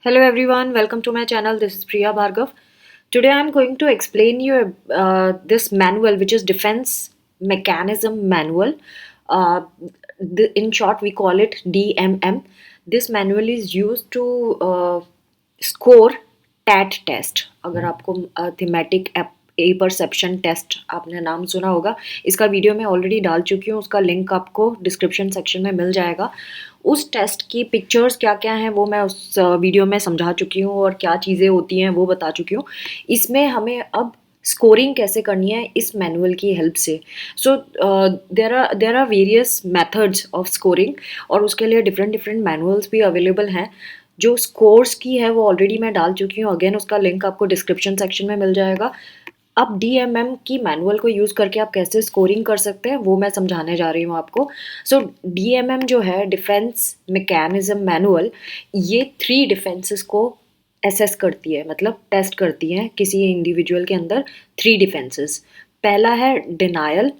Hello everyone, welcome to my channel. This is Priya Bhargav. Today I'm going to explain you this manual, which is Defense Mechanism Manual. Uh, in short, we call it DMM. This manual is used to score TAT test. अगर आपको thematic ए perception test आपने नाम सुना होगा, इसका video मैं already डाल चुकी हूँ. उसका लिंक आपको डिस्क्रिप्शन सेक्शन में मिल जाएगा. उस टेस्ट की पिक्चर्स क्या क्या हैं वो मैं उस वीडियो में समझा चुकी हूँ और क्या चीज़ें होती हैं वो बता चुकी हूँ. इसमें हमें अब स्कोरिंग कैसे करनी है इस मैनुअल की हेल्प से. So there are various methods of scoring और उसके लिए डिफरेंट डिफरेंट मैनुअल्स भी अवेलेबल हैं. जो स्कोर्स की है वो ऑलरेडी मैं डाल चुकी हूँ. अगेन उसका लिंक आपको डिस्क्रिप्शन सेक्शन में मिल जाएगा. अब डीएमएम की मैनुअल को यूज़ करके आप कैसे स्कोरिंग कर सकते हैं वो मैं समझाने जा रही हूँ आपको. सो डीएमएम जो है, डिफेंस मैकेनिज्म मैनुअल, ये 3 डिफेंसेस को एसेस करती है, मतलब टेस्ट करती है किसी इंडिविजुअल के अंदर. 3 डिफेंसेस. पहला है डिनायल,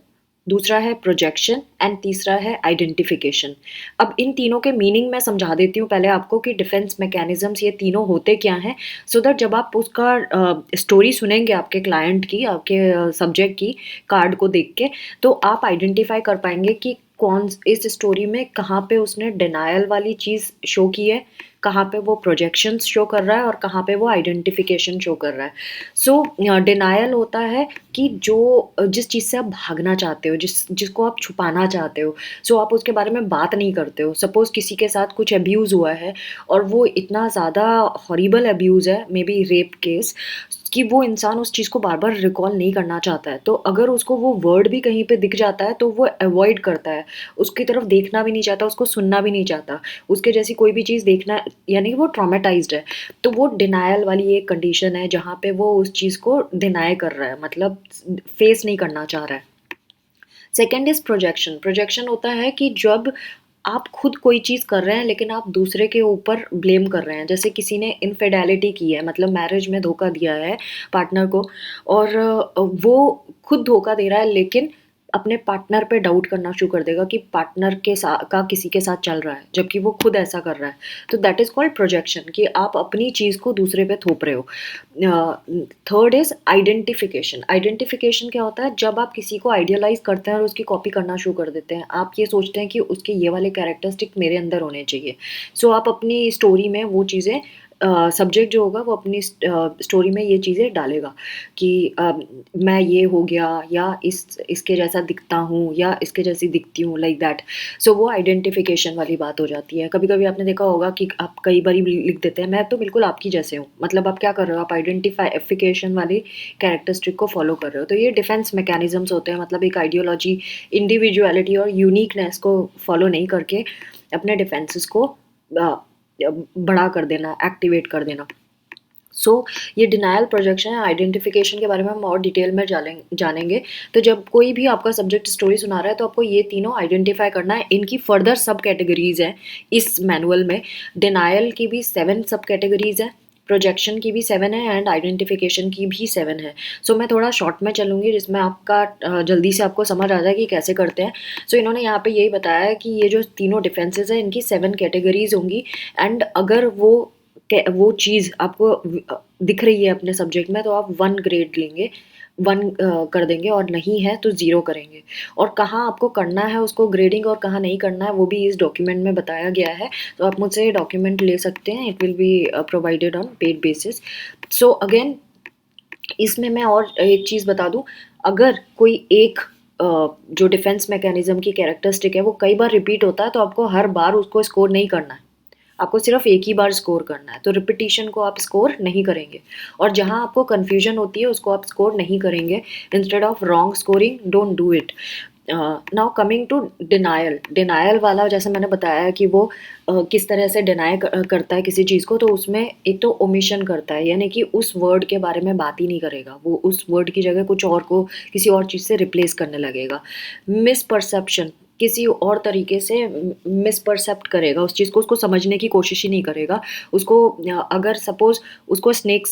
दूसरा है प्रोजेक्शन एंड तीसरा है आइडेंटिफिकेशन. अब इन तीनों के मीनिंग मैं समझा देती हूँ पहले आपको कि डिफेंस मैकेनिज्म्स ये तीनों होते क्या हैं. सो दैट जब आप उसका स्टोरी सुनेंगे आपके क्लाइंट की, आपके सब्जेक्ट की कार्ड को देख के, तो आप आइडेंटिफाई कर पाएंगे कि कौन इस स्टोरी में कहाँ पे उसने डिनायल वाली चीज़ शो की है, कहाँ पे वो प्रोजेक्शंस शो कर रहा है और कहाँ पे वो आइडेंटिफिकेशन शो कर रहा है. सो डिनायल होता है कि जो जिस चीज़ से आप भागना चाहते हो, जिसको आप छुपाना चाहते हो, सो आप उसके बारे में बात नहीं करते हो. सपोज़ किसी के साथ कुछ अब्यूज़ हुआ है और वो इतना ज़्यादा हॉरिबल अब्यूज़ है, मे बी रेप केस, कि वो इंसान उस चीज़ को बार बार रिकॉल नहीं करना चाहता है. तो अगर उसको वो वर्ड भी कहीं पे दिख जाता है तो वो अवॉइड करता है, उसकी तरफ देखना भी नहीं चाहता, उसको सुनना भी नहीं चाहता, उसके जैसी कोई भी चीज़ देखना, यानी कि वो ट्रॉमेटाइज्ड है. तो वो डिनायल वाली एक कंडीशन है जहाँ पे वो उस चीज़ को डिनाई कर रहा है, मतलब फेस नहीं करना चाह रहा है. Second is projection. प्रोजेक्शन होता है कि जब आप खुद कोई चीज़ कर रहे हैं लेकिन आप दूसरे के ऊपर ब्लेम कर रहे हैं. जैसे किसी ने इनफिडेलिटी की है, मतलब मैरिज में धोखा दिया है पार्टनर को, और वो खुद धोखा दे रहा है लेकिन अपने पार्टनर पे डाउट करना शुरू कर देगा कि पार्टनर के साथ का किसी के साथ चल रहा है जबकि वो खुद ऐसा कर रहा है. तो दैट इज़ कॉल्ड प्रोजेक्शन, कि आप अपनी चीज़ को दूसरे पे थोप रहे हो. Third is identification. आइडेंटिफिकेशन क्या होता है? जब आप किसी को आइडियलाइज करते हैं और उसकी कॉपी करना शुरू कर देते हैं. आप ये सोचते हैं कि उसके ये वाले कैरेक्टरिस्टिक मेरे अंदर होने चाहिए. सो आप अपनी स्टोरी में वो चीज़ें, सब्जेक्ट जो होगा वो अपनी स्टोरी में ये चीज़ें डालेगा कि मैं ये हो गया, या इसके जैसा दिखता हूँ, या इसके जैसी दिखती हूँ, लाइक दैट. सो वो आइडेंटिफिकेशन वाली बात हो जाती है. कभी कभी आपने देखा होगा कि आप कई बार लिख देते हैं मैं तो बिल्कुल आपकी जैसे हूँ. मतलब आप क्या कर रहे हो? आप आइडेंटिफिकेशन वाली कैरेक्टरिस्टिक को फॉलो कर रहे हो. तो ये डिफेंस मैकेनिज्म्स होते हैं, मतलब एक आइडियोलॉजी, इंडिविजुअलिटी और यूनिकनेस को फॉलो नहीं करके अपने डिफेंसेस को बड़ा कर देना, एक्टिवेट कर देना. सो ये डिनायल, प्रोजेक्शन, आइडेंटिफिकेशन के बारे में हम और डिटेल में जानेंगे. तो जब कोई भी आपका सब्जेक्ट स्टोरी सुना रहा है तो आपको ये तीनों आइडेंटिफाई करना है. इनकी फर्दर सब कैटेगरीज हैं इस मैनुअल में. डिनायल की भी 7 सब कैटेगरीज हैं, प्रोजेक्शन की भी 7 है एंड आइडेंटिफिकेशन की भी 7 है. सो मैं थोड़ा शॉर्ट में चलूँगी जिसमें आपका जल्दी से आपको समझ आ जाए कि कैसे करते हैं. सो इन्होंने यहाँ पे यही बताया है कि ये जो तीनों डिफेंसेस हैं इनकी 7 कैटेगरीज होंगी. एंड अगर वो चीज़ आपको दिख रही है अपने सब्जेक्ट में तो आप 1 ग्रेड लेंगे, 1 कर देंगे, और नहीं है तो 0 करेंगे. और कहाँ आपको करना है उसको ग्रेडिंग और कहाँ नहीं करना है वो भी इस डॉक्यूमेंट में बताया गया है. तो आप मुझसे डॉक्यूमेंट ले सकते हैं. It will be provided on paid basis. So again इसमें मैं और एक चीज़ बता दूँ. अगर कोई एक जो डिफेंस मैकेनिज्म की कैरेक्टरिस्टिक है वो कई बार रिपीट होता है तो आपको हर बार उसको स्कोर नहीं करना है, आपको सिर्फ एक ही बार स्कोर करना है. तो रिपीटिशन को आप स्कोर नहीं करेंगे. और जहां आपको कंफ्यूजन होती है उसको आप स्कोर नहीं करेंगे. Instead of wrong scoring, don't do it. Now coming to denial. Denial वाला जैसे मैंने बताया कि वो किस तरह से डिनाई करता है किसी चीज़ को. तो उसमें एक तो ओमिशन करता है, यानी कि उस वर्ड के बारे में बात ही नहीं करेगा. वो उस वर्ड की जगह कुछ और को किसी और चीज़ से रिप्लेस करने लगेगा. मिस परसेप्शन, किसी और तरीके से मिसपरसेप्ट करेगा उस चीज़ को, उसको समझने की कोशिश ही नहीं करेगा. उसको अगर सपोज़ उसको स्नेक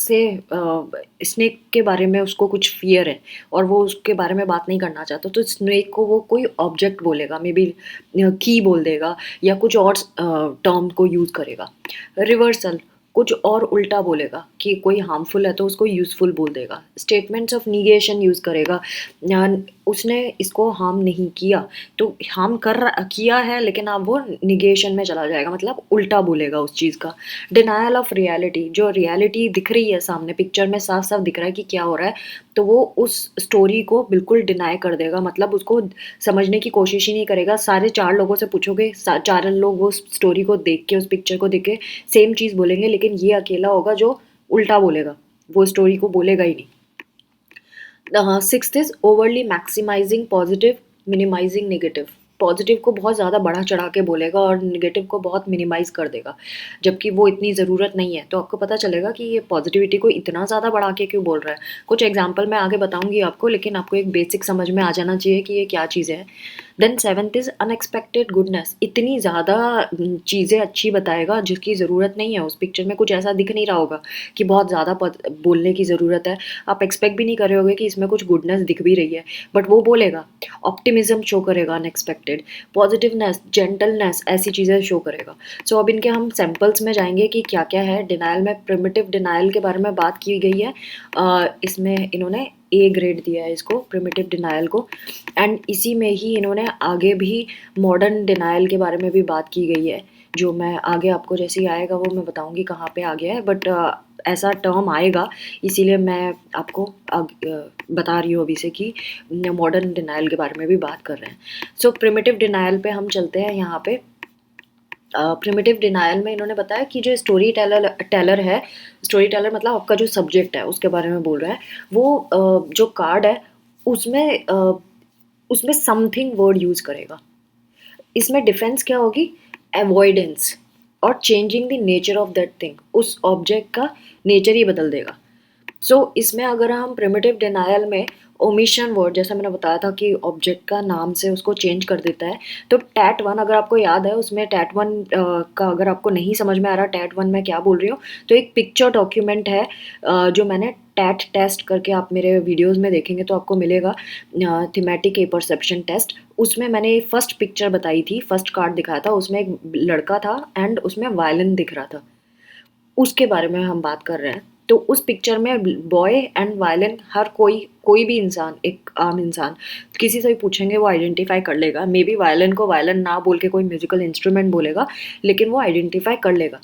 के बारे में उसको कुछ फ़ियर है और वो उसके बारे में बात नहीं करना चाहता, तो स्नेक को वो कोई ऑब्जेक्ट बोलेगा, मे बी की बोल देगा या कुछ और टर्म को यूज़ करेगा. रिवर्सल, कुछ और उल्टा बोलेगा कि कोई हार्मफुल है तो उसको यूज़फुल बोल देगा। स्टेटमेंट्स ऑफ निगेशन यूज़ करेगा। उसने इसको हार्म नहीं किया तो हार्म किया है, लेकिन अब वो निगेशन में चला जाएगा, मतलब उल्टा बोलेगा उस चीज़ का। डिनायल ऑफ रियलिटी, जो रियलिटी दिख रही है सामने पिक्चर में, साफ साफ दिख रहा है कि क्या हो रहा है, तो वो उस स्टोरी को बिल्कुल डिनाई कर देगा, मतलब उसको समझने की कोशिश ही नहीं करेगा। सारे 4 लोगों से पूछोगे, 4 लोग वो स्टोरी को देख के, उस पिक्चर को देख के सेम चीज़ बोलेंगे, लेकिन ये अकेला होगा जो उल्टा बोलेगा, वो स्टोरी को बोलेगा ही नहीं। Sixth is overly maximising positive, minimising negative. Positive को बहुत ज़्यादा बढ़ा चढ़ा के बोलेगा और नेगेटिव को बहुत मिनिमाइज कर देगा, जबकि वो इतनी ज़रूरत नहीं है। तो आपको पता चलेगा कि ये पॉजिटिविटी को इतना ज़्यादा बढ़ा के क्यों बोल रहा है। कुछ एग्जाम्पल मैं आगे बताऊंगी आपको, लेकिन आपको एक बेसिक समझ में आ जाना चाहिए कि ये क्या चीज़ें हैं। Then seventh is unexpected goodness. इतनी ज़्यादा चीज़ें अच्छी बताएगा जिसकी ज़रूरत नहीं है। उस पिक्चर में कुछ ऐसा दिख नहीं रहा होगा कि बहुत ज़्यादा बोलने की ज़रूरत है। आप एक्सपेक्ट भी नहीं कर रहे होगे कि इसमें कुछ गुडनेस दिख भी रही है, बट वो बोलेगा। ऑप्टिमिज्म शो करेगा, अनएक्सपेक्टेड पॉजिटिवनेस, जेंटलनेस, ऐसी चीज़ें शो करेगा। सो अब इनके हम सैम्पल्स में जाएंगे कि क्या क्या है। डिनायल में प्रिमिटिव डिनायल के बारे में बात की गई है। इसमें इन्होंने ए ग्रेड दिया है इसको, प्रिमिटिव डिनायल को। एंड इसी में ही इन्होंने आगे भी मॉडर्न डिनायल के बारे में भी बात की गई है, जो मैं आगे आपको जैसे ही आएगा वो मैं बताऊंगी कहाँ पे आ गया है, बट ऐसा टर्म आएगा, इसीलिए मैं आपको बता रही हूँ अभी से कि मॉडर्न डिनायल के बारे में भी बात कर रहे हैं। सो प्रिमिटिव डिनायल पे हम चलते हैं। यहाँ पे प्रिमिटिव डिनायल में इन्होंने बताया कि जो टेलर है, स्टोरी टेलर मतलब आपका जो सब्जेक्ट है उसके बारे में बोल रहा है। वो जो कार्ड है उसमें उसमें समथिंग वर्ड यूज़ करेगा। इसमें डिफरेंस क्या होगी, अवॉइडेंस और changing the nature of that thing. उस ऑब्जेक्ट का नेचर ही बदल देगा। सो इसमें अगर हम प्रिमिटिव डिनायल में ओमिशन वर्ड, जैसा मैंने बताया था कि ऑब्जेक्ट का नाम से उसको चेंज कर देता है, तो टैट वन अगर आपको याद है, उसमें टैट वन का अगर आपको नहीं समझ में आ रहा टैट वन मैं क्या बोल रही हूँ, तो एक पिक्चर डॉक्यूमेंट है जो मैंने टैट टेस्ट करके, आप मेरे वीडियोस में देखेंगे तो आपको मिलेगा, थीमेटिक ए परसेप्शन टेस्ट। उसमें मैंने फर्स्ट पिक्चर बताई थी, फर्स्ट कार्ड दिखाया था, उसमें एक लड़का था एंड उसमें वायलिन दिख रहा था, उसके बारे में हम बात कर रहे हैं। तो उस पिक्चर में बॉय एंड वायलिन, हर कोई भी इंसान, एक आम इंसान किसी से भी पूछेंगे वो आइडेंटिफाई कर लेगा। मे बी वायलिन को वायलिन ना बोल के कोई म्यूजिकल इंस्ट्रूमेंट बोलेगा, लेकिन वो आइडेंटिफाई कर लेगा।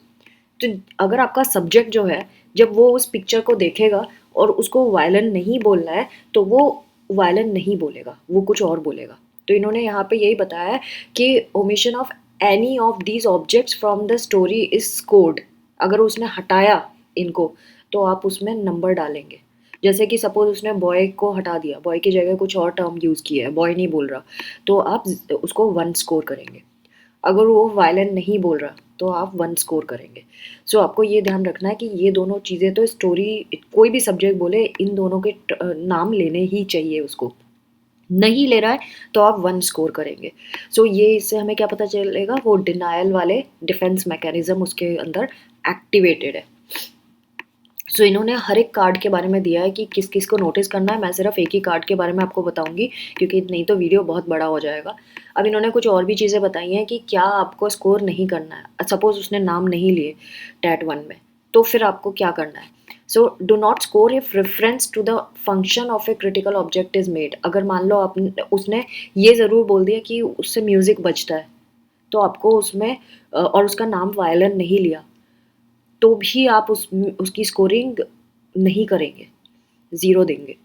तो अगर आपका सब्जेक्ट जो है, जब वो उस पिक्चर को देखेगा और उसको वायलिन नहीं बोलना है, तो वो वायलिन नहीं बोलेगा, वो कुछ और बोलेगा। तो इन्होंने यहाँ पे यही बताया है कि omission of any of these objects from the story is scored. अगर उसने हटाया इनको तो आप उसमें नंबर डालेंगे। जैसे कि सपोज उसने बॉय को हटा दिया, बॉय की जगह कुछ और टर्म यूज़ किया है, बॉय नहीं बोल रहा, तो आप उसको 1 स्कोर करेंगे। अगर वो वायलेंट नहीं बोल रहा तो आप 1 स्कोर करेंगे। सो आपको ये ध्यान रखना है कि ये दोनों चीज़ें तो स्टोरी, कोई भी सब्जेक्ट बोले इन दोनों के नाम लेने ही चाहिए उसको। नहीं ले रहा है तो आप 1 स्कोर करेंगे। सो ये इससे हमें क्या पता चलेगा, वो डिनायल वाले डिफेंस मैकेनिज्म उसके अंदर एक्टिवेटेड है। सो इन्होंने हर एक कार्ड के बारे में दिया है कि किस किस को नोटिस करना है। मैं सिर्फ एक ही कार्ड के बारे में आपको बताऊंगी क्योंकि नहीं तो वीडियो बहुत बड़ा हो जाएगा। अब इन्होंने कुछ और भी चीज़ें बताई हैं कि क्या आपको स्कोर नहीं करना है। सपोज उसने नाम नहीं लिए टैट वन में, तो फिर आपको क्या करना है। So do not score if reference to the function of a critical object is made. अगर मान लो उसने ये ज़रूर बोल दिया कि उससे म्यूज़िक बजता है, तो आपको उसमें और उसका नाम वायलिन नहीं लिया, तो भी आप उसकी स्कोरिंग नहीं करेंगे, ज़ीरो देंगे।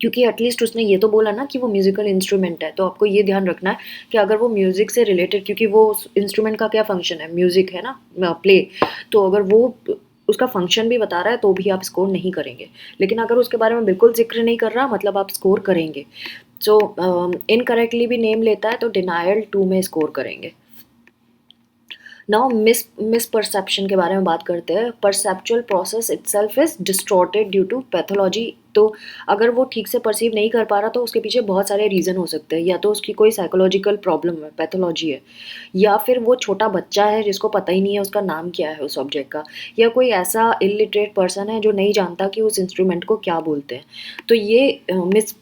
क्योंकि एटलीस्ट उसने ये तो बोला ना कि वो म्यूज़िकल इंस्ट्रूमेंट है। तो आपको ये ध्यान रखना है कि अगर वो म्यूज़िक से रिलेटेड, क्योंकि वो उस इंस्ट्रूमेंट का क्या फंक्शन है, म्यूज़िक है ना, प्ले। तो अगर वो उसका फंक्शन भी बता रहा है तो भी आप स्कोर नहीं करेंगे। लेकिन अगर उसके बारे में बिल्कुल जिक्र नहीं कर रहा, मतलब आप स्कोर करेंगे। सो इनकरेक्टली भी नेम लेता है तो डिनायल 2 में स्कोर करेंगे। नाउ मिसपरसेप्शन के बारे में बात करते हैं। Perceptual process itself is distorted due to pathology तो अगर वो ठीक से परसीव नहीं कर पा रहा तो उसके पीछे बहुत सारे रीज़न हो सकते हैं, या तो उसकी कोई साइकोलॉजिकल प्रॉब्लम है, पैथोलॉजी है, या फिर वो छोटा बच्चा है जिसको पता ही नहीं है उसका नाम क्या है उस ऑब्जेक्ट का, या कोई ऐसा इलिटरेट पर्सन है जो नहीं जानता कि उस इंस्ट्रूमेंट को क्या बोलते हैं। तो ये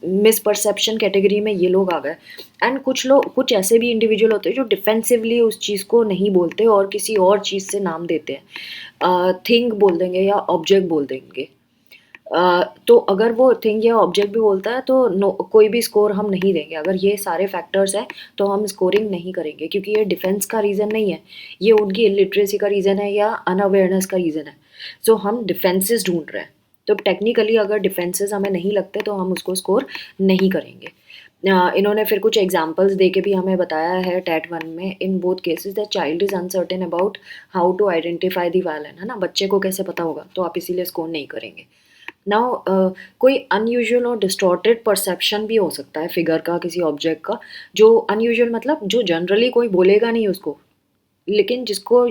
मिसपरसेप्शन कैटेगरी में ये लोग आ गए। एंड कुछ ऐसे भी इंडिविजुअल होते हैं जो डिफेंसिवली उस चीज़ को नहीं बोलते और किसी और चीज़ से नाम देते हैं, थिंग बोल देंगे या ऑब्जेक्ट बोल देंगे। तो अगर वो थिंग या ऑब्जेक्ट भी बोलता है तो नो, कोई भी स्कोर हम नहीं देंगे। अगर ये सारे फैक्टर्स हैं तो हम स्कोरिंग नहीं करेंगे, क्योंकि ये डिफेंस का रीज़न नहीं है, ये उनकी इलिटरेसी का रीज़न है या अनअवेयरनेस का रीज़न है। सो हम डिफेंसेस ढूंढ रहे हैं, तो टेक्निकली अगर डिफेंसेस हमें नहीं लगते तो हम उसको स्कोर नहीं करेंगे। इन्होंने फिर कुछ एग्जांपल्स दे के भी हमें बताया है टैट 1 में, in both cases the child is uncertain about how to identify the violence, है ना, बच्चे को कैसे पता होगा, तो आप इसीलिए स्कोर नहीं करेंगे। नाउ कोई अनयूजुअल और डिस्टॉर्टेड परसेप्शन भी हो सकता है फिगर का, किसी ऑब्जेक्ट का, जो अनयूजुअल मतलब जो जनरली कोई बोलेगा नहीं उसको, लेकिन जिसको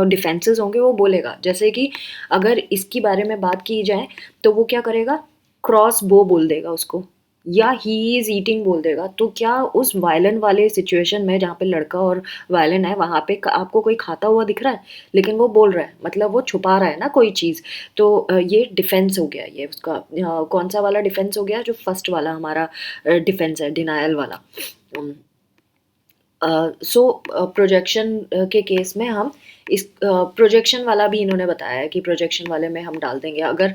डिफेंसेस होंगे वो बोलेगा। जैसे कि अगर इसकी बारे में बात की जाए तो वो क्या करेगा, क्रॉस बो बोल देगा उसको, या ही इज ईटिंग बोल देगा। तो क्या उस वायलेंट वाले सिचुएशन में जहाँ पे लड़का और वायलेंट है वहाँ पे आपको कोई खाता हुआ दिख रहा है, लेकिन वो बोल रहा है, मतलब वो छुपा रहा है ना कोई चीज़। तो ये डिफेंस हो गया, ये उसका कौन सा वाला डिफेंस हो गया, जो फर्स्ट वाला हमारा डिफेंस है, डिनायल वाला। सो प्रोजेक्शन के केस में हम इस प्रोजेक्शन वाला भी इन्होंने बताया है कि प्रोजेक्शन वाले में हम डाल देंगे। अगर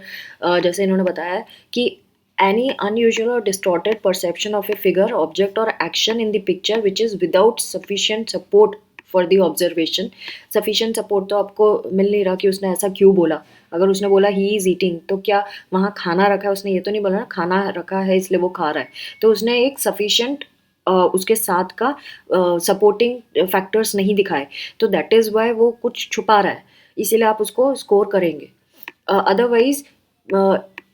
जैसे इन्होंने बताया है कि एनी अनयूजुअल और distorted perception of a figure, object और action in the picture which is without sufficient support for the observation. Sufficient support तो आपको मिल नहीं रहा कि उसने ऐसा क्यों बोला। अगर उसने बोला ही इज़ ईटिंग, तो क्या वहाँ खाना रखा है, उसने ये तो नहीं बोला ना खाना रखा है इसलिए वो खा रहा है। तो उसने एक सफिशिएंट उसके साथ का सपोर्टिंग फैक्टर्स नहीं दिखाए, तो दैट इज़ वाई वो कुछ छुपा रहा है, इसीलिए आप उसको स्कोर करेंगे। Otherwise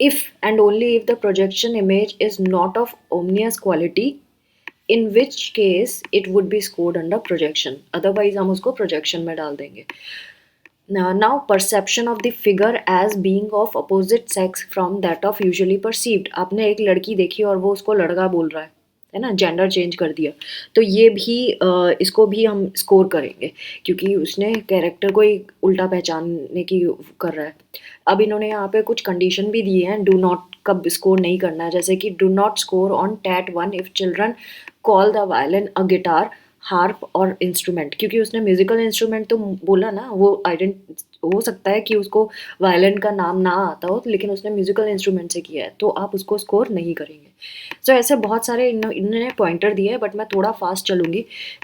if and only if the projection image is not of ominous quality, in which case it would be scored under projection, otherwise हम उसको प्रोजेक्शन में डाल देंगे। Now perception of the figure as being of opposite sex from that of usually perceived. आपने एक लड़की देखी और वो उसको लड़का बोल रहा है ना, जेंडर चेंज कर दिया, तो ये भी इसको भी हम स्कोर करेंगे, क्योंकि उसने कैरेक्टर को ही उल्टा पहचानने की कर रहा है। अब इन्होंने यहाँ पे कुछ कंडीशन भी दिए हैं डू नॉट कब स्कोर नहीं करना है, जैसे कि do not score on TAT 1 if children call the violin a guitar, harp और इंस्ट्रूमेंट, क्योंकि उसने म्यूजिकल इंस्ट्रूमेंट तो बोला ना, वो हो सकता है कि उसको वायलिन का नाम ना आता हो, लेकिन उसने म्यूजिकल इंस्ट्रूमेंट से किया है, तो आप उसको स्कोर नहीं करेंगे। सो ऐसे बहुत सारे इन्होंने पॉइंटर दिए हैं, बट मैं थोड़ा फास्ट चलूँगी।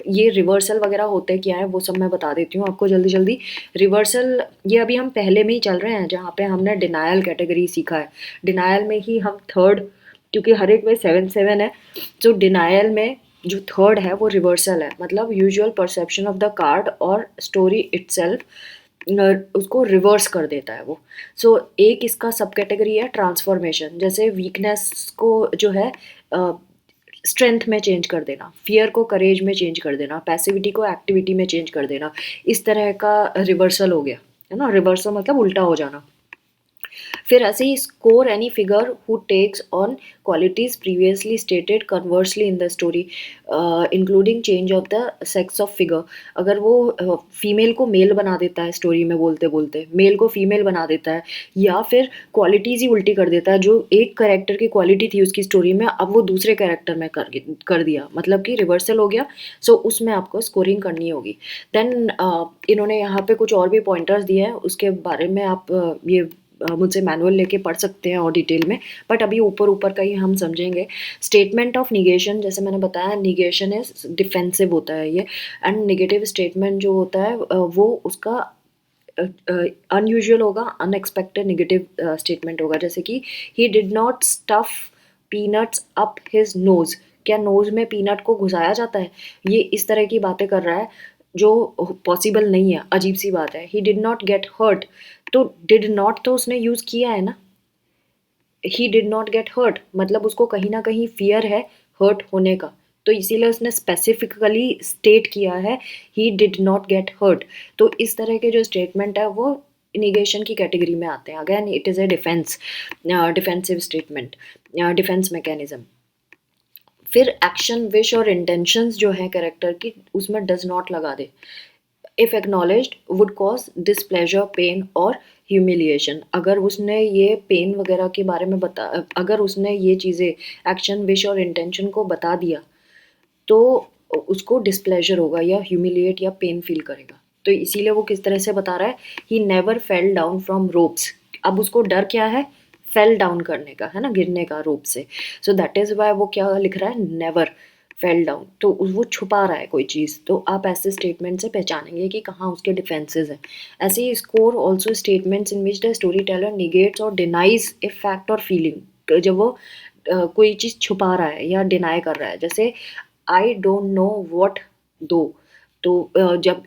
ये रिवर्सल वगैरह होते क्या है वो सब मैं बता देती हूँ आपको जल्दी जल्दी। रिवर्सल ये अभी हम पहले में ही चल रहे हैं, जहाँ पे हमने डिनायल कैटेगरी सीखा है। डिनायल में ही हम थर्ड, क्योंकि हर एक में 7-7 है, तो डिनायल में जो थर्ड है वो रिवर्सल है, मतलब usual perception of the card और स्टोरी इटसेल्फ उसको रिवर्स कर देता है वो। सो एक इसका सब कैटेगरी है ट्रांसफॉर्मेशन, जैसे वीकनेस को जो है स्ट्रेंथ में चेंज कर देना, फियर को करेज में चेंज कर देना, पैसिविटी को एक्टिविटी में चेंज कर देना, इस तरह का रिवर्सल हो गया, है ना। रिवर्सल मतलब उल्टा हो जाना। फिर ऐसे ही score any figure who takes on qualities previously stated conversely in the story, including change of the sex of figure. अगर वो फीमेल को मेल बना देता है स्टोरी में बोलते बोलते, मेल को फीमेल बना देता है, या फिर क्वालिटीज ही उल्टी कर देता है, जो एक कैरेक्टर की क्वालिटी थी उसकी स्टोरी में अब वो दूसरे कैरेक्टर में कर दिया, मतलब कि रिवर्सल हो गया। सो उसमें आपको स्कोरिंग करनी होगी। देन इन्होंने यहाँ पे कुछ और भी पॉइंटर्स दिए हैं, उसके बारे में आप ये मुझसे मैनुअल लेके पढ़ सकते हैं और डिटेल में, बट अभी ऊपर ऊपर का ही हम समझेंगे। स्टेटमेंट ऑफ निगेशन, जैसे मैंने बताया निगेशन इज डिफेंसिव होता है ये, एंड नेगेटिव स्टेटमेंट जो होता है वो उसका अनयूजुअल होगा, अनएक्सपेक्टेड नेगेटिव स्टेटमेंट होगा, जैसे कि ही did not stuff peanuts up his nose. क्या नोज में पीनट को घुसाया जाता है, ये इस तरह की बातें कर रहा है जो पॉसिबल नहीं है, अजीब सी बात है। He did not get hurt, तो डिड नॉट तो उसने यूज किया है ना, he did not get hurt मतलब उसको कहीं ना कहीं फियर है हर्ट होने का, तो इसीलिए उसने स्पेसिफिकली स्टेट किया है he did not get hurt. तो इस तरह के जो स्टेटमेंट है वो निगेशन की कैटेगरी में आते हैं। Again it is a defensive statement, defense mechanism. फिर एक्शन, विश और इंटेंशंस जो है कैरेक्टर की, उसमें डज नॉट लगा दे। If acknowledged would cause displeasure, pain और ह्यूमिलिएशन। अगर उसने ये पेन वगैरह के बारे में अगर उसने ये चीज़ें एक्शन, विश और इंटेंशन को बता दिया तो उसको डिसप्लेजर होगा या ह्यूमिलिएट या पेन फील करेगा। तो इसीलिए वो किस तरह से बता रहा है, he never fell down from ropes. अब उसको डर क्या है, फेल डाउन करने का, है ना, गिरने का रोप से। सो दैट इज वाई वो क्या लिख रहा है, नेवर फेल डाउन। तो वो छुपा रहा है कोई चीज़। तो आप ऐसे स्टेटमेंट से पहचानेंगे कि कहाँ उसके डिफेंसेस हैं। ऐसे ही score also statements in which the story teller negates और डिनाइज ए फैक्ट और फीलिंग। जब वो कोई चीज़ छुपा रहा है या डिनाई कर रहा है, जैसे आई डोंट नो वॉट दो। तो जब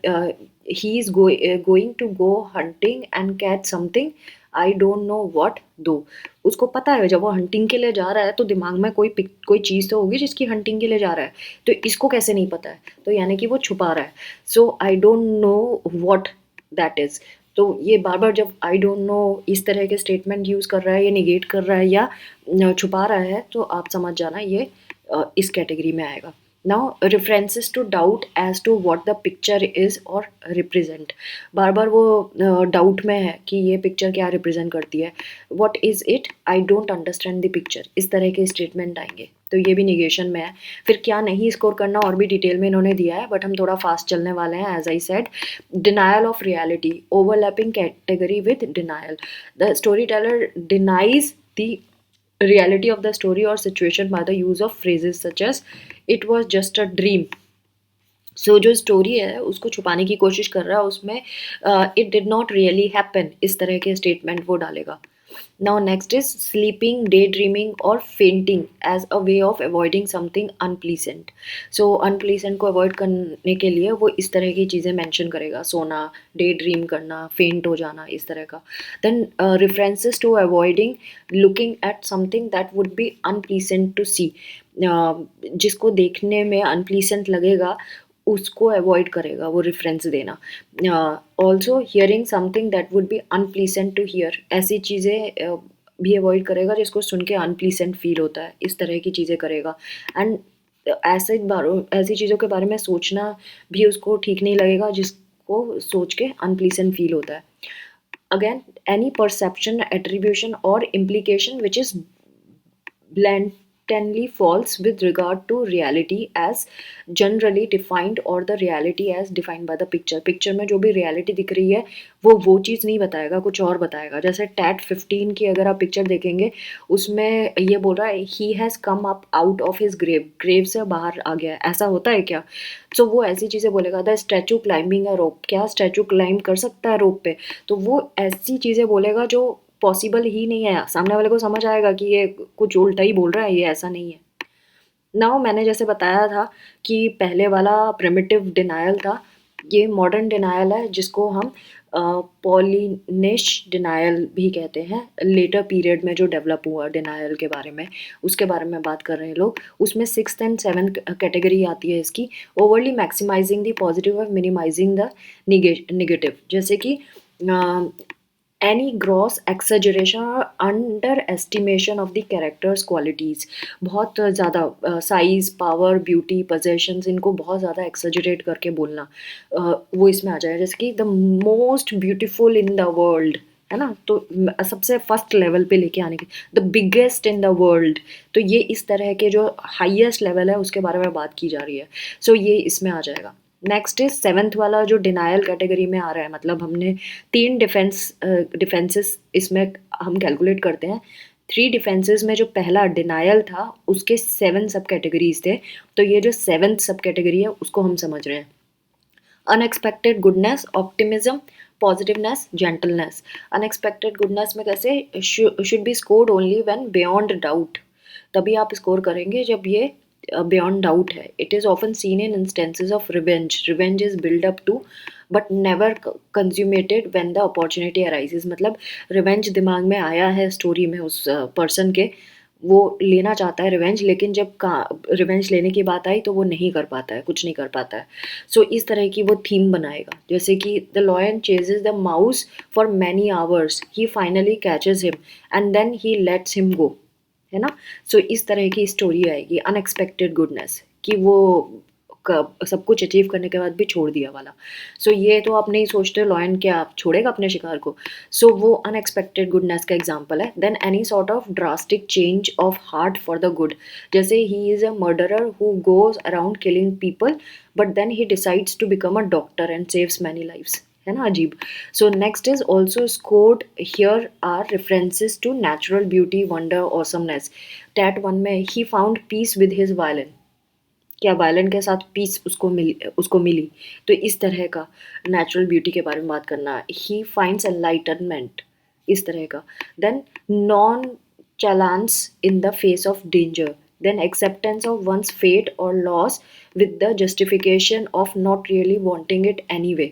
he is going to go hunting and catch something, I don't know what though. उसको पता है जब वो हंटिंग के लिए जा रहा है तो दिमाग में कोई चीज़ तो होगी जिसकी हंटिंग के लिए जा रहा है। तो इसको कैसे नहीं पता है, तो यानी कि वो छुपा रहा है। So I don't know what that is. तो ये बार बार जब आई डोंट नो इस तरह के स्टेटमेंट यूज़ कर रहा है, या निगेट कर रहा है या छुपा रहा है, तो आप समझ जाना ये इस कैटेगरी में आएगा। Now references to doubt as to what the picture is और रिप्रेजेंट। बार बार वो डाउट में है कि ये पिक्चर क्या रिप्रेजेंट करती है। What is it, I don't understand the picture, इस तरह के स्टेटमेंट आएंगे। तो ये भी निगेशन में है। फिर क्या नहीं स्कोर करना और भी डिटेल में इन्होंने दिया है, बट हम थोड़ा फास्ट चलने वाले हैं। As I said, denial of reality, overlapping category with denial. The story teller denies the reality of the story or situation by the use of phrases such as it was just a dream। सो जो story है उसको छुपाने की कोशिश कर रहा है, उसमें it did not really happen, इस तरह के स्टेटमेंट वो डालेगा। Now next is sleeping, day dreaming और fainting as a way of avoiding something unpleasant. So unpleasant को अवॉइड करने के लिए वो इस तरह की चीज़ें मेंशन करेगा, सोना, डे ड्रीम करना, फेंट हो जाना, इस तरह का। Then references to avoiding looking at something that would be unpleasant to see. जिसको देखने में अनप्लीसेंट लगेगा उसको अवॉइड करेगा वो रेफरेंस देना। Also hearing something that would be unpleasant to hear, ऐसी चीज़ें भी अवॉइड करेगा जिसको सुन के अनप्लीसेंट फील होता है, इस तरह की चीज़ें करेगा। एंड ऐसी चीज़ों के बारे में सोचना भी उसको ठीक नहीं लगेगा जिसको सोच के अनप्लीसेंट फील होता है। अगेन, एनी परसेप्शन, एट्रीब्यूशन और implication which is blatantly false with regard to reality as generally defined or the reality as defined by the picture। Picture में जो भी रियलिटी दिख रही है वो चीज़ नहीं बताएगा, कुछ और बताएगा। जैसे टैट 15 की अगर आप पिक्चर देखेंगे, उसमें ये बोल रहा है he has come up out of his grave, grave से बाहर आ गया। ऐसा होता है क्या? सो वो ऐसी चीज़ें बोलेगा। द स्टैचू क्लाइंबिंग अ रोप, क्या स्टैचू क्लाइंब कर सकता है रोप पे? तो वो ऐसी चीज़ें बोलेगा जो पॉसिबल ही नहीं है। सामने वाले को समझ आएगा कि ये कुछ उल्टा ही बोल रहा है, ये ऐसा नहीं है। नाउ मैंने जैसे बताया था कि पहले वाला प्रिमिटिव डिनायल था, ये मॉडर्न डिनायल है जिसको हम पॉलिनिश डिनायल भी कहते हैं। लेटर पीरियड में जो डेवलप हुआ डिनायल के बारे में, उसके बारे में बात कर रहे हैं लोग। उसमें 6th and 7th कैटेगरी आती है इसकी। ओवरली मैक्सिमाइजिंग द पॉजिटिव और मिनिमाइजिंग द निगेटिव, जैसे कि any gross exaggeration or underestimation of the characters qualities। बहुत ज़्यादा साइज, पावर, ब्यूटी, possessions, इनको बहुत ज़्यादा एक्सजरेट करके बोलना, वो इसमें आ जाएगा। जैसे कि the most beautiful in the world, है ना, तो सबसे फर्स्ट लेवल पे लेके आने के, the biggest in the world. तो ये इस तरह के जो हाईएस्ट लेवल है उसके बारे में बात की जा रही है। सो ये इसमें आ जाएगा। नेक्स्ट इज 7th वाला जो डिनायल कैटेगरी में आ रहा है, मतलब हमने 3 डिफेंसेस इसमें हम कैलकुलेट करते हैं। 3 डिफेंसेस में जो पहला डिनायल था उसके 7 सब कैटेगरीज थे। तो ये जो 7th सब कैटेगरी है उसको हम समझ रहे हैं। Unexpected goodness, optimism, positiveness, gentleness. Unexpected goodness में कैसे should be scored only when beyond doubt, तभी आप स्कोर करेंगे जब ये बियॉन्ड डाउट है। It is often seen in instances of revenge, revenge is build up to but never consummated when the opportunity arises. मतलब revenge दिमाग में आया है स्टोरी में उस पर्सन के, वो लेना चाहता है रिवेंज, लेकिन जब रिवेंज लेने की बात आई तो वो नहीं कर पाता है, कुछ नहीं कर पाता है। सो इस तरह की वो थीम बनाएगा, जैसे कि the lion chases the mouse for many hours, he finally catches him and then he lets him go, है ना। सो इस तरह की स्टोरी आएगी, अनएक्सपेक्टेड गुडनेस, कि वो सब कुछ अचीव करने के बाद भी छोड़ दिया वाला। सो ये तो आप नहीं सोचते लॉयन क्या आप छोड़ेगा अपने शिकार को। सो वो अनएक्सपेक्टेड गुडनेस का एग्जाम्पल है। Then any sort of drastic change of heart for the good, जैसे he is a murderer who goes around killing people but then he decides to become a doctor and saves many lives, है ना, अजीब। So next is also scored here are references to natural beauty, wonder, awesomeness. TAT one में he found peace with his violin, क्या violin के साथ piece उसको मिली। तो इस तरह का नेचुरल ब्यूटी के बारे में बात करना। ही फाइंड्स एनलाइटनमेंट, इस तरह का। Then non challenge in the face of danger, then acceptance of one's fate और loss with the justification of not really wanting it anyway.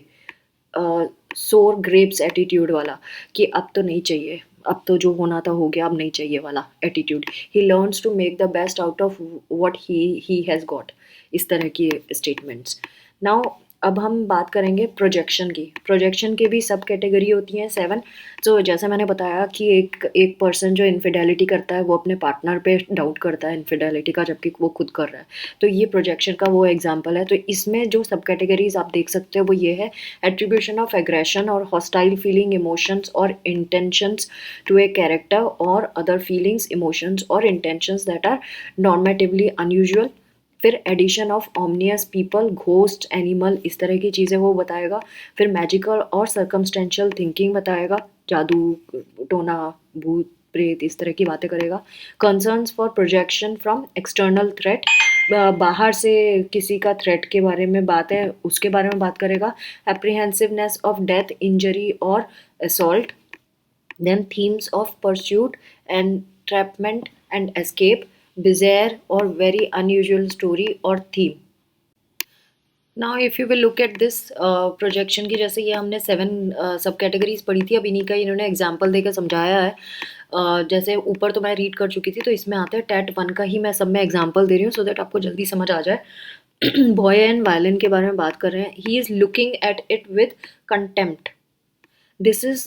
Sour grapes attitude वाला, कि अब तो नहीं चाहिए, अब तो जो होना था हो गया, अब नहीं चाहिए वाला attitude. He learns to make the best out of what he has got, इस तरह की स्टेटमेंट्स। नाउ अब हम बात करेंगे प्रोजेक्शन की। प्रोजेक्शन की भी सब कैटेगरी होती हैं 7। तो जैसे मैंने बताया कि एक पर्सन जो इनफिडेलिटी करता है वो अपने पार्टनर पे डाउट करता है इनफिडेलिटी का, जबकि वो खुद कर रहा है। तो ये प्रोजेक्शन का वो एग्जांपल है। तो इसमें जो सब कैटेगरीज आप देख सकते हो वो ये है: एट्रीब्यूशन ऑफ एग्रेशन और हॉस्टाइल फीलिंग, इमोशंस और इंटेंशंस टू ए कैरेक्टर और अदर फीलिंग्स, इमोशंस और intentions that are normatively unusual. फिर addition of ominous people, ghost, animal, इस तरह की चीज़ें वो बताएगा। फिर मैजिकल और सर्कमस्टेंशियल थिंकिंग बताएगा, जादू टोना, भूत प्रेत, इस तरह की बातें करेगा। Concerns for projection from external threat, बाहर से किसी का थ्रेट के बारे में बात है, उसके बारे में बात करेगा। एप्रीहेंसिवनेस ऑफ डेथ, इंजरी और assault. then themes of pursuit, entrapment and escape, bizarre or very unusual story or theme. Now if you will look at this projection की, जैसे ये हमने 7 सब कैटेगरीज पढ़ी थी, अब इन्हीं का इन्होंने एग्जाम्पल देकर समझाया है। जैसे ऊपर तो मैं रीड कर चुकी थी, तो इसमें आते हैं टैट 1 का ही मैं सब में एग्जाम्पल दे रही हूँ, सो दैट आपको जल्दी समझ आ जाए। बॉय एंड वायलिन के बारे में बात कर रहे हैं। He is looking at it with contempt, this is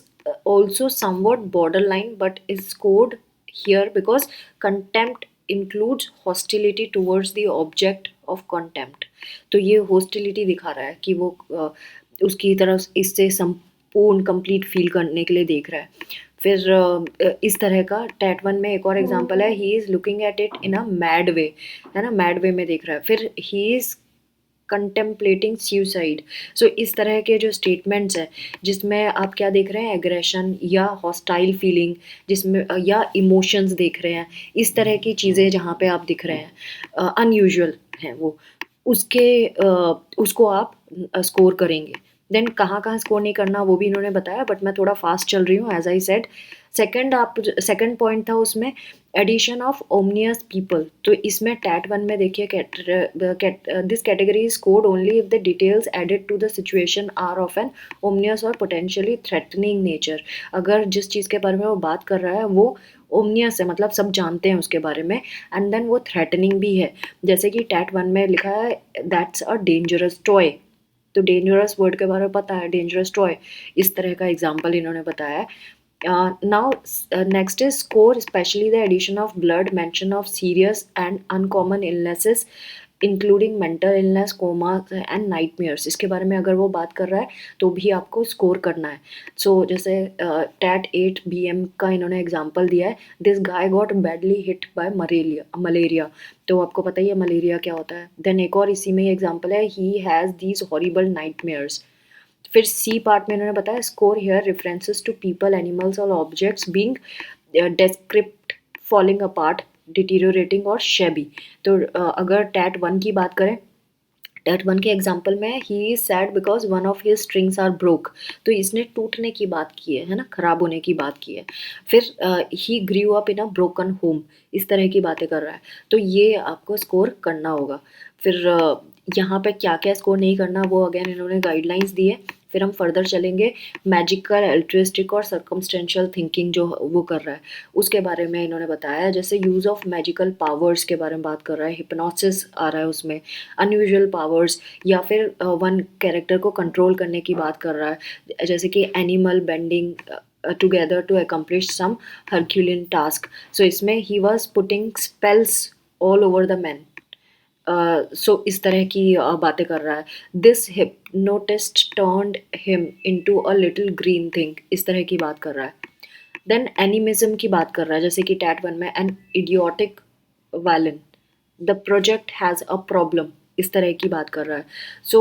also somewhat borderline but is scored here because contempt includes hostility towards the object of contempt। तो ये hostility दिखा रहा है कि वो उसकी तरफ इससे संपूर्ण कंप्लीट फील करने के लिए देख रहा है। फिर इस तरह का टैट 1 में एक और एग्जांपल है, he is looking at it in a mad way, है ना, मैड वे में देख रहा है। फिर he is contemplating suicide. So इस तरह के जो स्टेटमेंट्स हैं जिसमें आप क्या देख रहे हैं, एग्रेशन या हॉस्टाइल फीलिंग, जिसमें या इमोशंस देख रहे हैं, इस तरह की चीज़ें जहाँ पे आप दिख रहे हैं अनयूजुअल हैं वो, उसको आप स्कोर करेंगे। देन कहाँ कहाँ स्कोर नहीं करना वो भी इन्होंने बताया, बट मैं थोड़ा फास्ट चल रही हूँ as I said. Second point था उसमें एडिशन ऑफ ओमनियस पीपल। तो इसमें टैट 1 में देखिए, this category is scored only if the details added to the situation are of an ominous और पोटेंशियली थ्रेटनिंग नेचर। अगर जिस चीज़ के बारे में वो बात कर रहा है वो ओमनियस है, मतलब सब जानते हैं उसके बारे में, एंड देन वो थ्रेटनिंग भी है। जैसे कि टैट 1 में लिखा है दैट्स अ डेंजरस टॉय, तो डेंजरस वर्ड के बारे में पता है, डेंजरस टॉय, इस तरह का एग्जाम्पल इन्होंने बताया है। Now, next is score, especially the addition of blood, mention of serious and uncommon illnesses, including mental illness, coma and nightmares। इसके बारे में अगर वो बात कर रहा है तो भी आपको स्कोर करना है। सो जैसे टैट 8 BM का इन्होंने एग्जांपल दिया है, this guy got badly hit by malaria. तो आपको पता ही है मलेरिया क्या होता है। देन एक और इसी में ही एग्जांपल है, he has these horrible nightmares. फिर सी पार्ट में इन्होंने बताया, score here references to people, animals और objects being decrepit, falling apart, deteriorating और शेबी। तो अगर टैट 1 की बात करें, टैट 1 के एग्जाम्पल में he is sad because one of his strings are broke. तो इसने टूटने की बात की है ना, खराब होने की बात की है। फिर he grew up in a broken home, इस तरह की बातें कर रहा है। तो ये आपको स्कोर करना होगा। फिर यहाँ पे क्या क्या स्कोर नहीं करना वो अगेन इन्होंने गाइडलाइंस दी है। फिर हम फर्दर चलेंगे मैजिकल, एल्ट्रिस्टिक और सर्कमस्टेंशियल थिंकिंग जो वो कर रहा है उसके बारे में इन्होंने बताया। जैसे यूज़ ऑफ मैजिकल पावर्स के बारे में बात कर रहा है, हिप्नोसिस आ रहा है उसमें, अनयूजुअल पावर्स, या फिर वन कैरेक्टर को कंट्रोल करने की बात कर रहा है, जैसे कि animal bending together to accomplish some herculean task. So इसमें he was putting spells all over the man. So इस तरह की बातें कर रहा है। This hypnotist turned him into a little green thing, इस तरह की बात कर रहा है। देन एनिमिज्म की बात कर रहा है, जैसे कि टैट वन में an idiotic violin, the project has a problem, इस तरह की बात कर रहा है। So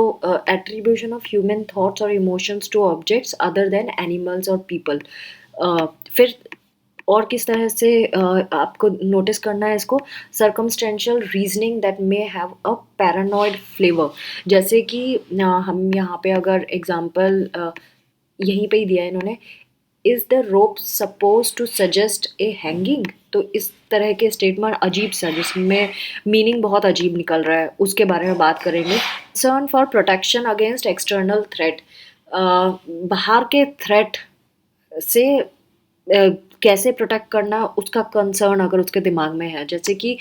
attribution of human thoughts और emotions to objects other than animals और पीपल। फिर और किस तरह से आपको नोटिस करना है इसको, circumstantial reasoning that may have a paranoid flavour. जैसे कि हम यहाँ पे अगर एग्जांपल यहीं पे ही दिया है इन्होंने, is the rope suppose to suggest a hanging. तो इस तरह के स्टेटमेंट अजीब सा जिसमें मीनिंग बहुत अजीब निकल रहा है उसके बारे में बात करेंगे। Concern for protection against external threat, बाहर के थ्रेट से कैसे प्रोटेक्ट करना उसका कंसर्न अगर उसके दिमाग में है, जैसे कि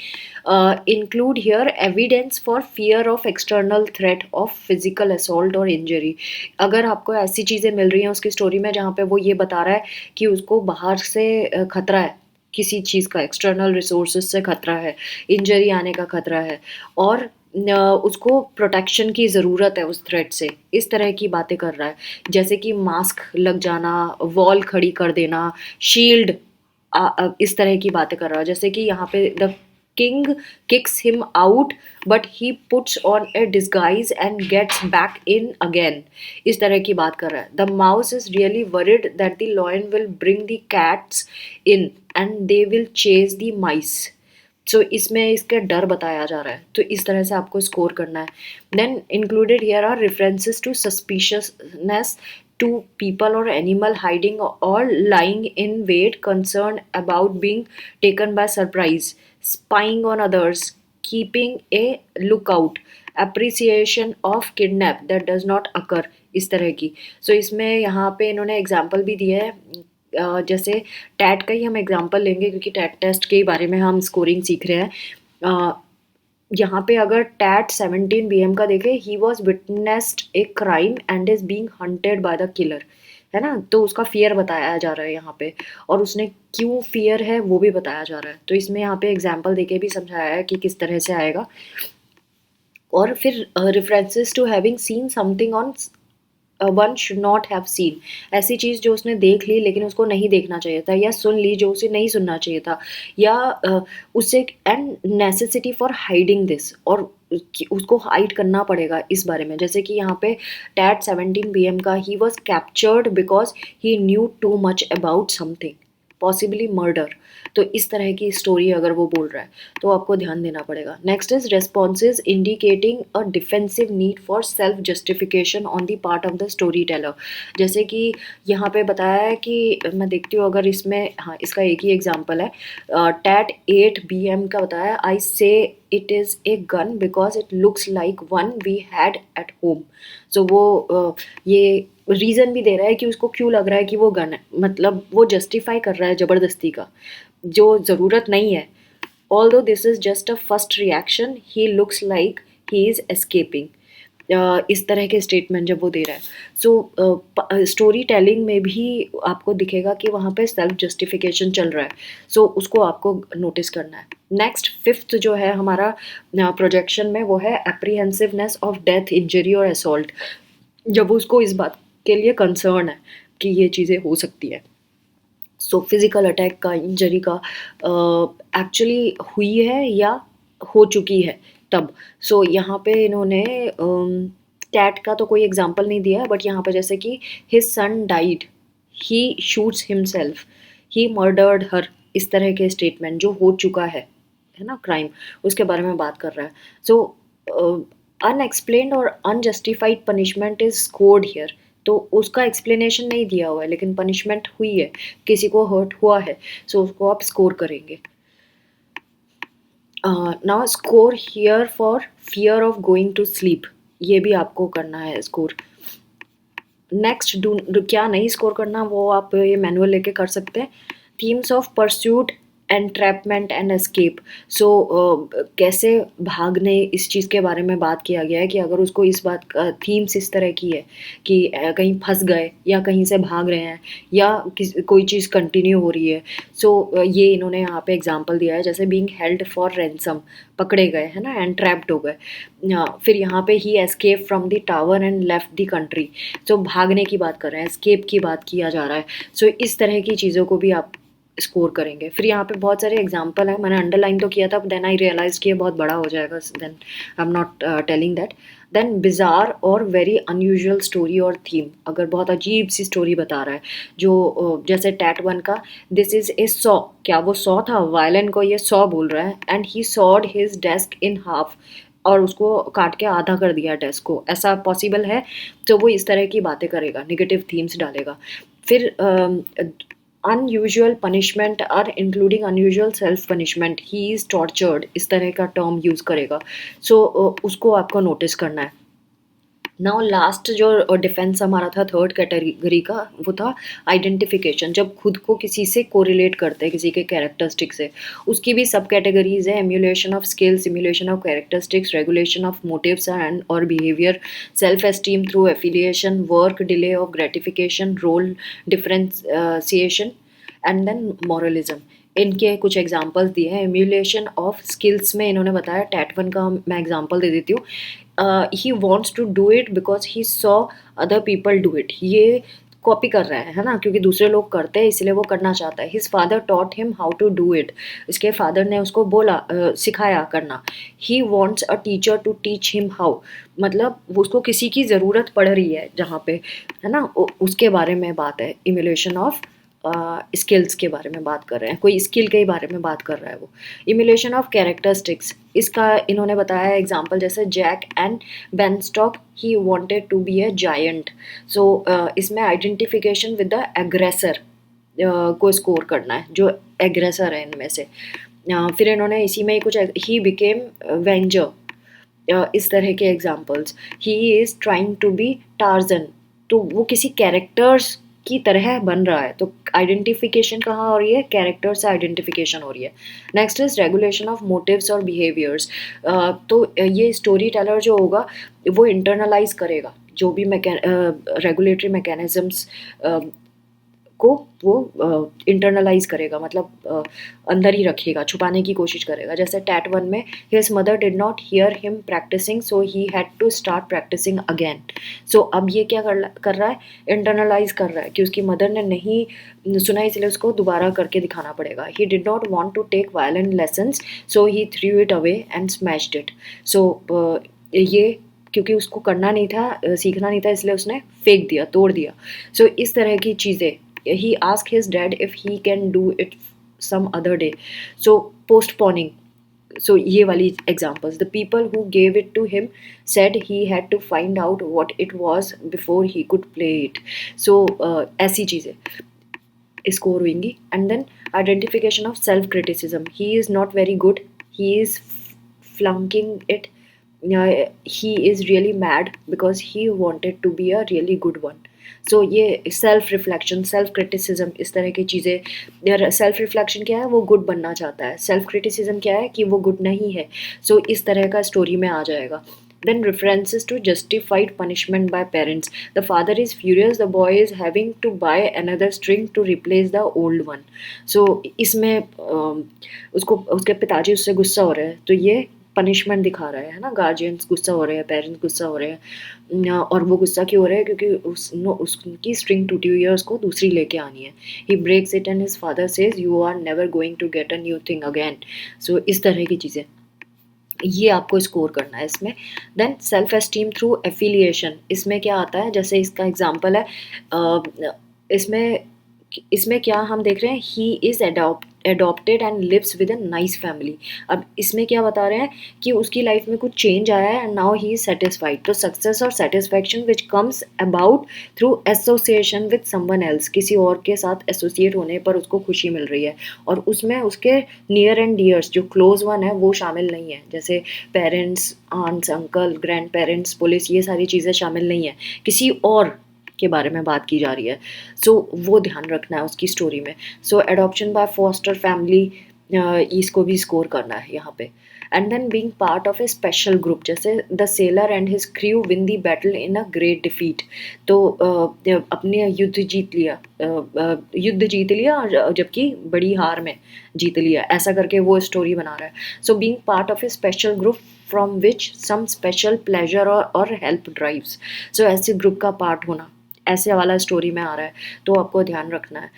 include here evidence for fear of external threat of physical assault और इंजरी। अगर आपको ऐसी चीज़ें मिल रही हैं उसकी स्टोरी में जहाँ पे वो ये बता रहा है कि उसको बाहर से खतरा है, किसी चीज़ का एक्सटर्नल रिसोर्सेज से खतरा है, इंजरी आने का खतरा है, और उसको प्रोटेक्शन की ज़रूरत है उस थ्रेट से, इस तरह की बातें कर रहा है। जैसे कि मास्क लग जाना, वॉल खड़ी कर देना, शील्ड, इस तरह की बातें कर रहा है। जैसे कि यहाँ पे the king kicks him out but he puts on a disguise and gets back in again, इस तरह की बात कर रहा है। The mouse is really worried that the lion will bring the cats in and they will chase the mice. So इसमें इसका डर बताया जा रहा है, तो इस तरह से आपको स्कोर करना है। Then included here are references to suspiciousness to people और एनिमल हाइडिंग और lying in wait, concern about being taken by surprise, spying on others, keeping a lookout, appreciation of kidnap that does not occur, इस तरह की। सो इसमें यहाँ पे इन्होंने example भी दिए है, जैसे टैट का ही हम एग्जांपल लेंगे क्योंकि टैट टेस्ट के बारे में हम स्कोरिंग सीख रहे हैं। यहाँ पे अगर टैट 17 BM का देखें, he was witnessed a crime and is being hunted by the killer, है ना, तो उसका फियर बताया जा रहा है यहाँ पे, और उसने क्यों फियर है वो भी बताया जा रहा है। तो इसमें यहाँ पे एग्जाम्पल देके भी समझाया है कि किस तरह से आएगा। और फिर references to having seen something on one should not have seen, ऐसी चीज़ जो उसने देख ली लेकिन उसको नहीं देखना चाहिए था, या सुन ली जो उसे नहीं सुनना चाहिए था, या उसे, and necessity for hiding this, और उसको हाइड करना पड़ेगा इस बारे में। जैसे कि यहाँ पे टैट 17 BM का, he was captured because he new too much about something, possibly murder. तो इस तरह की स्टोरी अगर वो बोल रहा है तो आपको ध्यान देना पड़ेगा। Next is responses indicating a defensive need for self justification on the part of the story Taylor. जैसे कि यहाँ पे बताया है कि मैं देखती हूँ अगर इसमें, हाँ इसका एक ही एग्जाम्पल है, टैट 8 BM का बताया, I say it is a gun because it looks like one we had at home. So वो ये रीज़न भी दे रहा है कि उसको क्यों लग रहा है कि वो गन है, मतलब वो जस्टिफाई कर रहा है ज़बरदस्ती का जो ज़रूरत नहीं है। Although this is just a first reaction, he looks like he is escaping, इस तरह के स्टेटमेंट जब वो दे रहा है। सो स्टोरी टेलिंग में भी आपको दिखेगा कि वहाँ पे सेल्फ जस्टिफिकेशन चल रहा है, सो उसको आपको नोटिस करना है। नेक्स्ट फिफ्थ जो है हमारा प्रोजेक्शन में, वो है एप्रीहेंसिवनेस ऑफ डेथ, इंजरी और असॉल्ट, जब उसको इस बात के लिए कंसर्न है कि ये चीज़ें हो सकती है। सो फिज़िकल अटैक का, इंजरी का एक्चुअली हुई है या हो चुकी है तब। सो यहाँ पे इन्होंने कैट का तो कोई एग्जांपल नहीं दिया है, बट यहाँ पे जैसे कि his son died, he shoots himself, he murdered her, इस तरह के स्टेटमेंट जो हो चुका है ना, क्राइम, उसके बारे में बात कर रहा है। सो अनएक्सप्लेन्ड और unjustified punishment is scored here, तो उसका एक्सप्लेनेशन नहीं दिया हुआ है लेकिन पनिशमेंट हुई है, किसी को हर्ट हुआ है, सो उसको आप स्कोर करेंगे। Now score here for fear of going to sleep, ये भी आपको करना है स्कोर। नेक्स्ट क्या नहीं स्कोर करना वो आप ये मैनुअल लेके कर सकते हैं। Themes of pursuit, entrapment and escape. So कैसे भागने, इस चीज़ के बारे में बात किया गया है कि अगर उसको इस बात का थीम्स इस तरह की है कि कहीं फंस गए या कहीं से भाग रहे हैं या कोई चीज़ कंटिन्यू हो रही है। सो ये इन्होंने यहाँ पे एग्जांपल दिया है, जैसे बीइंग हेल्ड फॉर रैंसम, पकड़े गए है ना, एंड ट्रैप्ड हो गए। फिर यहाँ पे ही escape from the tower and left the country. So भागने की बात कर रहे हैं, एस्केप की बात किया जा रहा है। सो इस तरह की चीज़ों को भी आप स्कोर करेंगे। फिर यहाँ पे बहुत सारे एग्जांपल हैं, मैंने अंडरलाइन तो किया था, देन आई रियलाइज कि ये बहुत बड़ा हो जाएगा, then I am not telling that. Then bizarre और वेरी अनयूजुअल स्टोरी और थीम, अगर बहुत अजीब सी स्टोरी बता रहा है, जो जैसे टैट वन का दिस इज ए सॉ, क्या वो सॉ था, वायलन को ये सॉ बोल रहा है, and he sawed his desk in half, और उसको काट के आधा कर दिया डेस्क को, ऐसा पॉसिबल है। तो वो इस तरह की बातें करेगा, नेगेटिव थीम्स डालेगा। फिर unusual punishment are including unusual self punishment, he is tortured, इस तरह का टर्म यूज़ करेगा। सो उसको आपको नोटिस करना है। नाउ लास्ट जो डिफेंस हमारा था थर्ड कैटेगरी का, वो था आइडेंटिफिकेशन, जब खुद को किसी से कोरिलेट करते हैं, किसी के कैरेक्टरिस्टिक से। उसकी भी सब कैटेगरीज है, emulation of skill, simulation of characteristics, regulation of motives and और behaviour, self esteem through affiliation, work delay of gratification, role differentiation and then moralism. इनके कुछ एग्जांपल्स दिए हैं। एम्यूलेशन ऑफ स्किल्स में इन्होंने बताया, टैट वन का मैं एग्जांपल दे देती हूँ। He wants to do it because he saw other people do it, ये कॉपी कर रहा है ना, क्योंकि दूसरे लोग करते हैं इसलिए वो करना चाहता है। His father taught him how to do it, इसके फादर ने उसको बोला सिखाया करना। He wants a teacher to teach him how, मतलब उसको किसी की ज़रूरत पड़ रही है जहाँ पे, है ना, उसके बारे में बात है। इम्यूलेशन ऑफ स्किल्स के बारे में बात कर रहे हैं, कोई स्किल के बारे में बात कर रहा है वो। इम्यूलेशन ऑफ कैरेक्टरिस्टिक्स, इसका इन्होंने बताया एग्जांपल, जैसे Jack and beanstalk, he wanted to be a giant. So इसमें आइडेंटिफिकेशन विद द एग्रेसर को स्कोर करना है, जो एग्रेसर है इनमें से। फिर इन्होंने इसी में ही कुछ, ही बिकेम वेंजर, इस तरह के examples. He is trying to be Tarzan, तो वो किसी कैरेक्टर्स की तरह बन रहा है। तो आइडेंटिफिकेशन कहाँ हो रही है, कैरेक्टर से आइडेंटिफिकेशन हो रही है। Next is regulation of motives और बिहेवियर्स। तो ये स्टोरी टेलर जो होगा वो इंटरनलाइज करेगा जो भी रेगुलेटरी मैकेनिज्म्स को, वो इंटरनलाइज करेगा, मतलब अंदर ही रखेगा, छुपाने की कोशिश करेगा। जैसे टैट वन में his mother did not hear him practising so he had to start practising again. So अब ये क्या कर रहा है, इंटरनलाइज कर रहा है कि उसकी मदर ने नहीं सुना इसलिए उसको दोबारा करके दिखाना पड़ेगा। He did not want to take violent lessons so he threw it away and smashed it. So ये क्योंकि उसको करना नहीं था, सीखना नहीं था, इसलिए उसने फेंक दिया, तोड़ दिया। सो इस तरह की चीज़ें। he asked his dad if he can do it some other day, so postponing। so ये वाली examples, the people who gave it to him said he had to find out what it was before he could play it। so ऐसी चीज़ें score होंगी। And then identification of self criticism, he is not very good, he is flunking it, he is really mad because he wanted to be a really good one। सो ये self reflection, self criticism, इस तरह की चीज़ें। Self reflection क्या है, वो good बनना चाहता है। सेल्फ क्रिटिसिज्म क्या है कि वो गुड नहीं है। सो इस तरह का स्टोरी में आ जाएगा। Then references to justified punishment by parents. The father is furious, the boy is having to buy another string to replace the old one। So इसमें उसको, उसके पिताजी उससे गुस्सा हो रहे हैं, तो ये पनिशमेंट दिखा रहा है ना, गार्जियंस गुस्सा हो रहे हैं, पेरेंट्स गुस्सा हो रहे हैं। और वो गुस्सा क्यों हो रहा है, क्योंकि उसकी स्ट्रिंग टूटी हुई है, उसको दूसरी लेके आनी है। He breaks it and his father says you are never going to get a new thing again. So इस तरह की चीज़ें, ये आपको स्कोर करना है इसमें। Then self esteem through affiliation, इसमें क्या आता है, जैसे इसका एग्जांपल है, इसमें इसमें क्या हम देख रहे हैं, he is adopted and lives with a nice family. अब इसमें क्या बता रहे हैं कि उसकी लाइफ में कुछ चेंज आया है and now he is satisfied. तो सक्सेस और satisfaction which comes about through association with someone else, किसी और के साथ एसोसिएट होने पर उसको खुशी मिल रही है, और उसमें उसके नियर एंड डियर्स जो क्लोज वन है वो शामिल नहीं है, जैसे parents, aunts, uncle, grandparents, police, ये सारी चीज़ें शामिल नहीं है। किसी और के बारे में बात की जा रही है। सो वो ध्यान रखना है उसकी स्टोरी में। So adoption by foster family, इसको भी स्कोर करना है यहाँ पे। And then being part of a special group, जैसे the sailor and his crew win the battle in a great defeat, तो अपने युद्ध जीत लिया और जबकि बड़ी हार में जीत लिया, ऐसा करके वो स्टोरी बना रहा है। So being part of a special group from which some special pleasure और हेल्प ड्राइव्स, सो ऐसे ग्रुप का पार्ट होना, ऐसे वाला स्टोरी में आ रहा है, तो आपको ध्यान रखना है।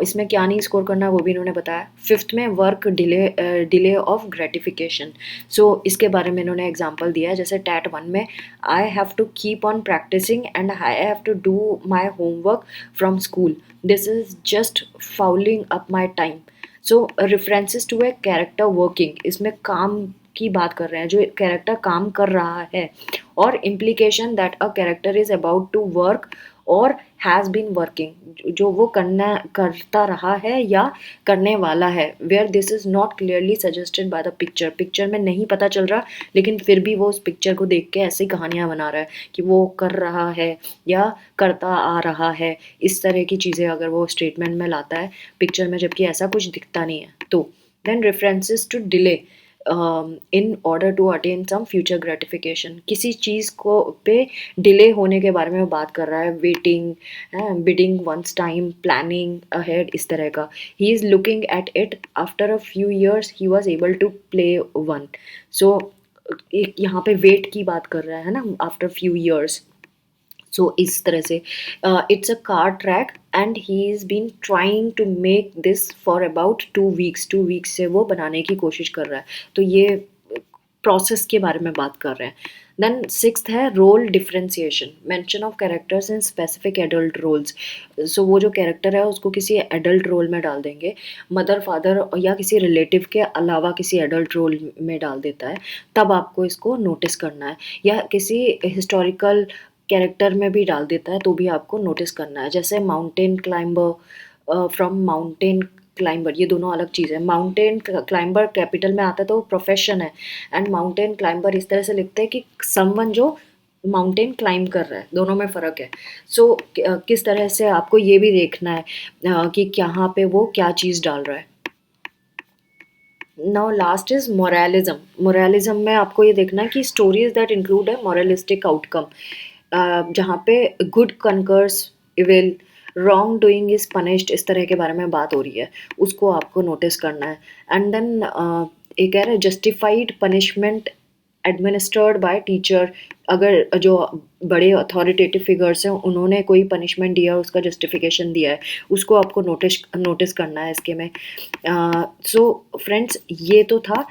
इसमें क्या नहीं स्कोर करना है वो भी इन्होंने बताया। फिफ्थ में वर्क डिले ऑफ ग्रेटिफिकेशन, सो इसके बारे में इन्होंने एग्जांपल दिया है। जैसे टैट 1 में I have to keep on practising and I have to do my homework from school, this is just fouling up my time. So references to a character working, इसमें काम की बात कर रहे हैं, जो कैरेक्टर काम कर रहा है, और implication that a character is about to work और हैज़ बीन वर्किंग, जो वो करता रहा है या करने वाला है। Where this is not clearly suggested by the picture, picture में नहीं पता चल रहा, लेकिन फिर भी वो उस पिक्चर को देख के ऐसी कहानियाँ बना रहा है कि वो कर रहा है या करता आ रहा है। इस तरह की चीज़ें अगर वो स्टेटमेंट में लाता है पिक्चर में, जबकि ऐसा कुछ दिखता नहीं है। तो then references to delay in order to attain some future gratification, किसी चीज़ को पे डिले होने के बारे में बात कर रहा है, waiting, biding one's time, planning ahead, इस तरह का। He is looking at it after a few years he was able to play one. So एक यहाँ पे वेट की बात कर रहा है ना, आफ्टर फ्यू ईयर्स। सो इस तरह से it's a car track and he is been trying to make this for about 2 weeks, 2 weeks से वो बनाने की कोशिश कर रहा है। तो ये प्रोसेस के बारे में बात कर रहे हैं। देन सिक्स्थ है role differentiation, mention of characters in specific adult roles. So वो जो कैरेक्टर है उसको किसी एडल्ट रोल में डाल देंगे, मदर फादर या किसी रिलेटिव के अलावा किसी एडल्ट रोल में डाल देता है, तब आपको इसको नोटिस करना है। या किसी हिस्टोरिकल कैरेक्टर में भी डाल देता है तो भी आपको नोटिस करना है। जैसे mountain climber from mountain climber, ये दोनों अलग चीज़ है। माउंटेन क्लाइंबर कैपिटल में आता है तो वो प्रोफेशन है, एंड माउंटेन क्लाइंबर इस तरह से लिखते हैं कि समवन जो माउंटेन क्लाइंब कर रहा है, दोनों में फ़र्क है। सो किस तरह से आपको ये भी देखना है कि यहाँ पे वो क्या चीज़ डाल रहा है। Now last is moralism. Moralism में आपको ये देखना है कि स्टोरीज दैट इंक्लूड है मोरलिस्टिक आउटकम, जहाँ पे good conquers evil, wrong doing is punished, इस तरह के बारे में बात हो रही है, उसको आपको नोटिस करना है। एंड देन एक कह रहा है justified punishment administered by teacher, अगर जो बड़े अथॉरिटेटिव फिगर्स हैं उन्होंने कोई पनिशमेंट दिया, उसका जस्टिफिकेशन दिया है, उसको आपको नोटिस नोटिस करना है इसके में। सो फ्रेंड्स, ये तो था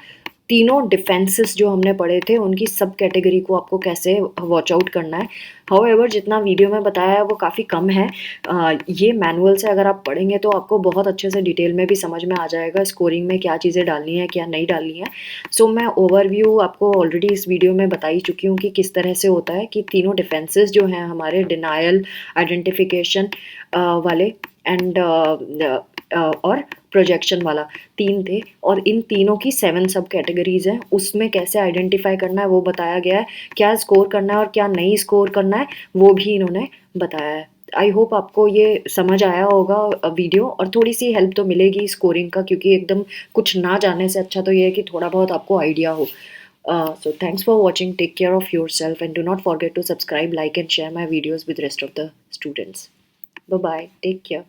तीनों डिफेंसेस जो हमने पढ़े थे, उनकी सब कैटेगरी को आपको कैसे वॉच आउट करना है। हाउएवर जितना वीडियो में बताया है वो काफ़ी कम है। ये मैनुअल से अगर आप पढ़ेंगे तो आपको बहुत अच्छे से डिटेल में भी समझ में आ जाएगा स्कोरिंग में क्या चीज़ें डालनी है क्या नहीं डालनी है। सो मैं ओवरव्यू आपको ऑलरेडी इस वीडियो में बता ही चुकी हूँ कि किस तरह से होता है कि तीनों डिफेंसेस जो हैं हमारे, डिनायल, आइडेंटिफिकेशन वाले एंड और प्रोजेक्शन वाला, तीन थे, और इन तीनों की 7 सब कैटेगरीज हैं, उसमें कैसे आइडेंटिफाई करना है वो बताया गया है, क्या स्कोर करना है और क्या नहीं स्कोर करना है वो भी इन्होंने बताया है। आई होप आपको ये समझ आया होगा वीडियो, और थोड़ी सी हेल्प तो मिलेगी स्कोरिंग का, क्योंकि एकदम कुछ ना जानने से अच्छा तो ये है कि थोड़ा बहुत आपको आइडिया हो। So thanks for watching, take care of yourself and do not forget to subscribe, like and share my videos with rest of the students. Bye bye, take care.